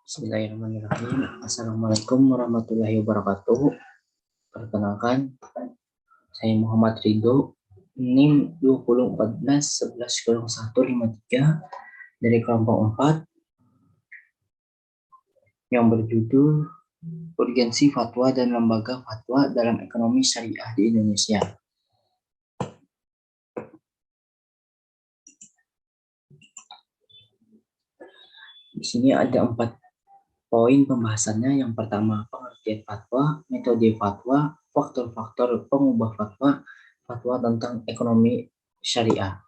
Bismillahirrahmanirrahim. Assalamualaikum warahmatullahi wabarakatuh. Perkenalkan, saya Muhammad Ridho, NIM 2014-110153 dari kelompok 4 yang berjudul Urgensi Fatwa dan Lembaga Fatwa dalam Ekonomi Syariah di Indonesia. Di sini ada 4 poin pembahasannya. Yang pertama, pengertian fatwa, metode fatwa, faktor-faktor pengubah fatwa, fatwa tentang ekonomi syariah.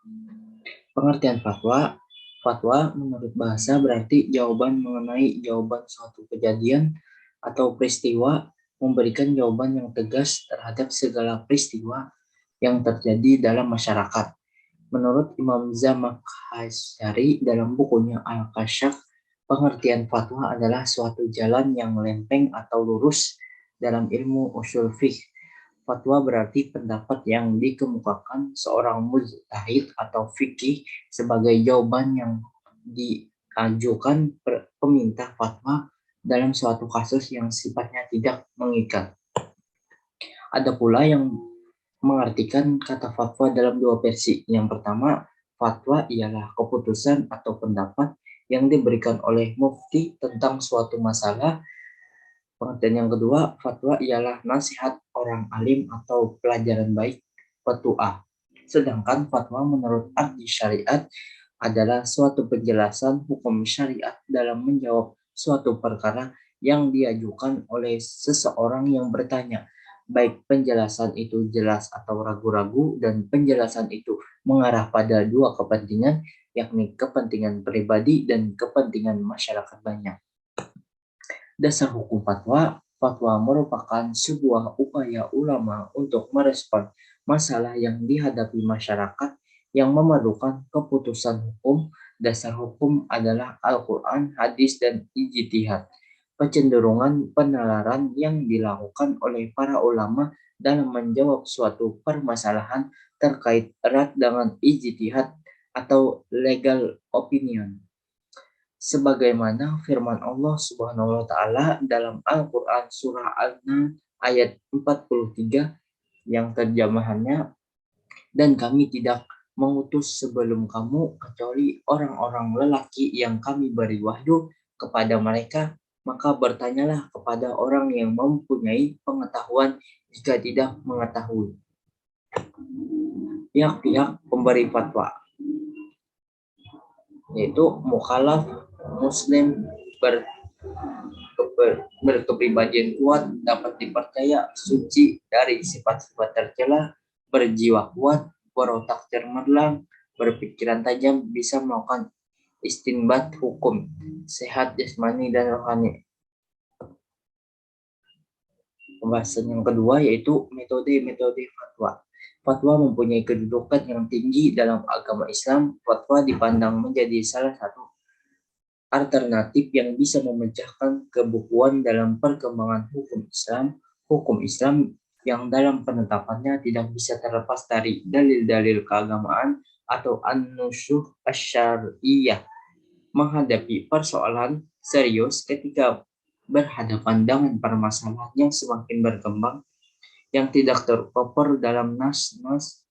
Pengertian fatwa. Fatwa menurut bahasa berarti jawaban mengenai jawaban suatu kejadian atau peristiwa, memberikan jawaban yang tegas terhadap segala peristiwa yang terjadi dalam masyarakat. Menurut Imam Zamakhsyari dalam bukunya Al-Kasyaf, pengertian fatwa adalah suatu jalan yang lempeng atau lurus dalam ilmu ushul fiqh. Fatwa berarti pendapat yang dikemukakan seorang mujtahid atau fikih sebagai jawaban yang diajukan peminta fatwa dalam suatu kasus yang sifatnya tidak mengikat. Ada pula yang mengartikan kata fatwa dalam 2 versi. Yang pertama, fatwa ialah keputusan atau pendapat yang diberikan oleh mufti tentang suatu masalah. Pengertian yang kedua, fatwa ialah nasihat orang alim atau pelajaran baik, petuah. Sedangkan fatwa menurut arti syariat adalah suatu penjelasan hukum syariat dalam menjawab suatu perkara yang diajukan oleh seseorang yang bertanya, baik penjelasan itu jelas atau ragu-ragu, dan penjelasan itu mengarah pada 2 kepentingan, yakni kepentingan pribadi dan kepentingan masyarakat banyak. Dasar hukum fatwa. Fatwa merupakan sebuah upaya ulama untuk merespon masalah yang dihadapi masyarakat yang memerlukan keputusan hukum. Dasar hukum adalah Al-Quran, hadis, dan ijtihad. Kecenderungan penalaran yang dilakukan oleh para ulama dalam menjawab suatu permasalahan terkait erat dengan ijtihad atau legal opinion. Sebagaimana firman Allah Subhanahu wa taala dalam Al-Qur'an surah An-Nahl ayat 43 yang terjemahannya, dan kami tidak mengutus sebelum kamu kecuali orang-orang lelaki yang kami beri wahyu kepada mereka, maka bertanyalah kepada orang yang mempunyai pengetahuan jika tidak mengetahui. Pihak-pihak pemberi fatwa yaitu mukhalaf muslim berkepribadian kuat, dapat dipercaya, suci dari sifat-sifat tercela, berjiwa kuat, berotak cemerlang, berpikiran tajam, bisa melakukan istinbat hukum, sehat jasmani dan rohani. Pembahasan yang kedua yaitu metode fatwa. Fatwa mempunyai kedudukan yang tinggi dalam agama Islam. Fatwa dipandang menjadi salah satu alternatif yang bisa memecahkan kebukuan dalam perkembangan hukum Islam. Hukum Islam yang dalam penetapannya tidak bisa terlepas dari dalil-dalil keagamaan atau an-nusyuh asy-syar'iyyah. Menghadapi persoalan serius ketika berhadapan dengan permasalahan yang semakin berkembang yang tidak tercover dalam nas-nas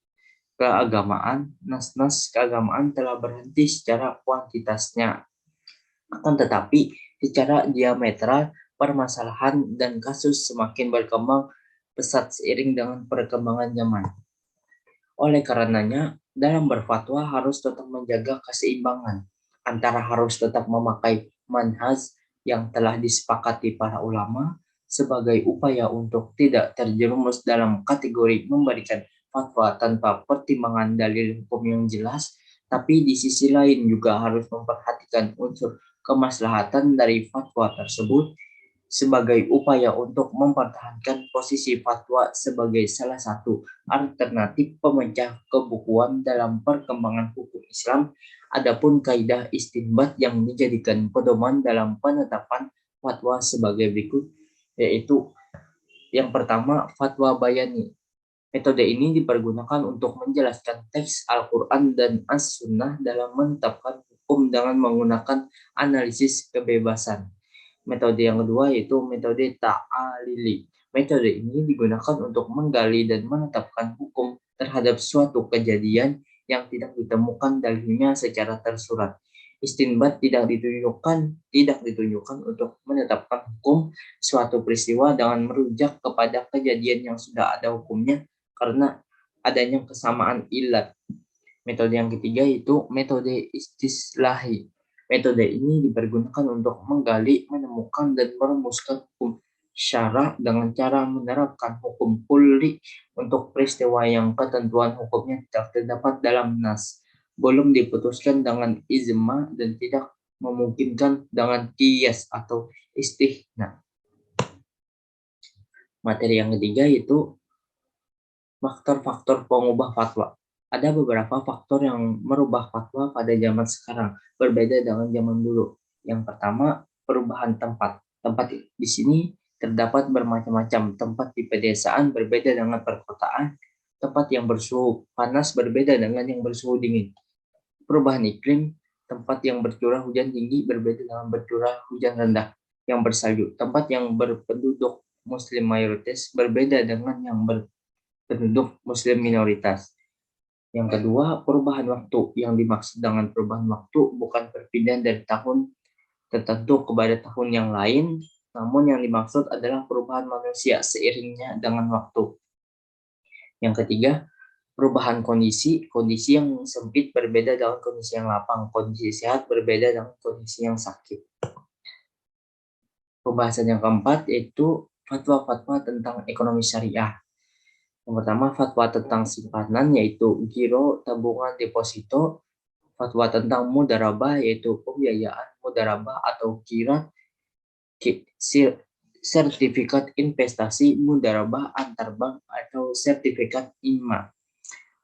keagamaan telah berhenti secara kuantitasnya. Akan tetapi secara diametral permasalahan dan kasus semakin berkembang pesat seiring dengan perkembangan zaman. Oleh karenanya, dalam berfatwa harus tetap menjaga keseimbangan antara harus tetap memakai manhaj yang telah disepakati para ulama sebagai upaya untuk tidak terjerumus dalam kategori memberikan fatwa tanpa pertimbangan dalil hukum yang jelas, tapi di sisi lain juga harus memperhatikan unsur kemaslahatan dari fatwa tersebut sebagai upaya untuk mempertahankan posisi fatwa sebagai salah satu alternatif pemecah kebukuan dalam perkembangan hukum Islam. Adapun kaidah istinbat yang dijadikan pedoman dalam penetapan fatwa sebagai berikut, yaitu yang pertama, fatwa bayani. Metode ini dipergunakan untuk menjelaskan teks Al-Quran dan As-Sunnah dalam menetapkan hukum dengan menggunakan analisis kebebasan. Metode yang kedua yaitu metode ta'alili. Metode ini digunakan untuk menggali dan menetapkan hukum terhadap suatu kejadian yang tidak ditemukan dalilnya secara tersurat. Istinbat tidak ditunjukkan untuk menetapkan hukum suatu peristiwa dengan merujuk kepada kejadian yang sudah ada hukumnya karena adanya kesamaan ilat. Metode yang ketiga yaitu metode istislahi. Metode ini dipergunakan untuk menggali, menemukan, dan merumuskan hukum syara dengan cara menerapkan hukum kulli untuk peristiwa yang ketentuan hukumnya tidak terdapat dalam nas, belum diputuskan dengan ijma dan tidak memungkinkan dengan qiyas atau istihna. Materi yang ketiga yaitu faktor-faktor pengubah fatwa. Ada beberapa faktor yang merubah fatwa pada zaman sekarang, berbeda dengan zaman dulu. Yang pertama, perubahan tempat. Tempat di sini terdapat bermacam-macam. Tempat di pedesaan berbeda dengan perkotaan. Tempat yang bersuhu panas berbeda dengan yang bersuhu dingin. Perubahan iklim, tempat yang bercurah hujan tinggi berbeda dengan bercurah hujan rendah. Yang bersalju, tempat yang berpenduduk muslim mayoritas berbeda dengan yang berpenduduk muslim minoritas. Yang kedua, perubahan waktu. Yang dimaksud dengan perubahan waktu bukan perpindahan dari tahun tertentu kepada tahun yang lain, namun yang dimaksud adalah perubahan manusia seiringnya dengan waktu. Yang ketiga, perubahan kondisi. Kondisi yang sempit berbeda dengan kondisi yang lapang. Kondisi sehat berbeda dengan kondisi yang sakit. Pembahasan yang keempat yaitu fatwa-fatwa tentang ekonomi syariah. Yang pertama, fatwa tentang simpanan yaitu giro, tabungan, deposito. Fatwa tentang mudarabah yaitu pembiayaan mudarabah atau kirat, sertifikat investasi mudarabah antar bank atau sertifikat IMA.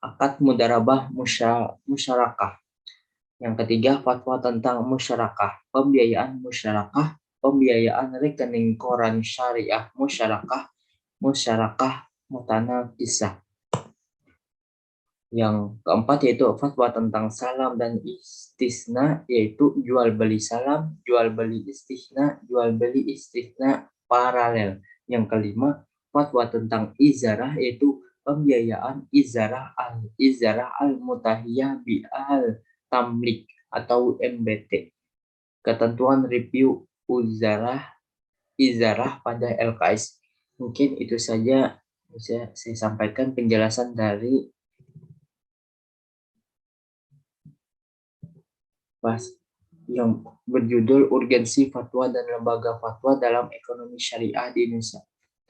Akad mudarabah musyarakah. Yang ketiga, fatwa tentang musyarakah, pembiayaan musyarakah, pembiayaan rekening koran syariah musyarakah, musyarakah mutanafisah. Yang keempat yaitu fatwa tentang salam dan istisna, yaitu jual beli salam, jual beli istisna, jual beli istisna paralel. Yang kelima, fatwa tentang izarah, yaitu pembiayaan izarah al-mutahiyah bi al-tamlik atau MBT. Ketentuan review izarah pada LKS. Mungkin itu saja bisa saya sampaikan penjelasan dari yang berjudul Urgensi Fatwa dan Lembaga Fatwa dalam Ekonomi Syariah di Indonesia.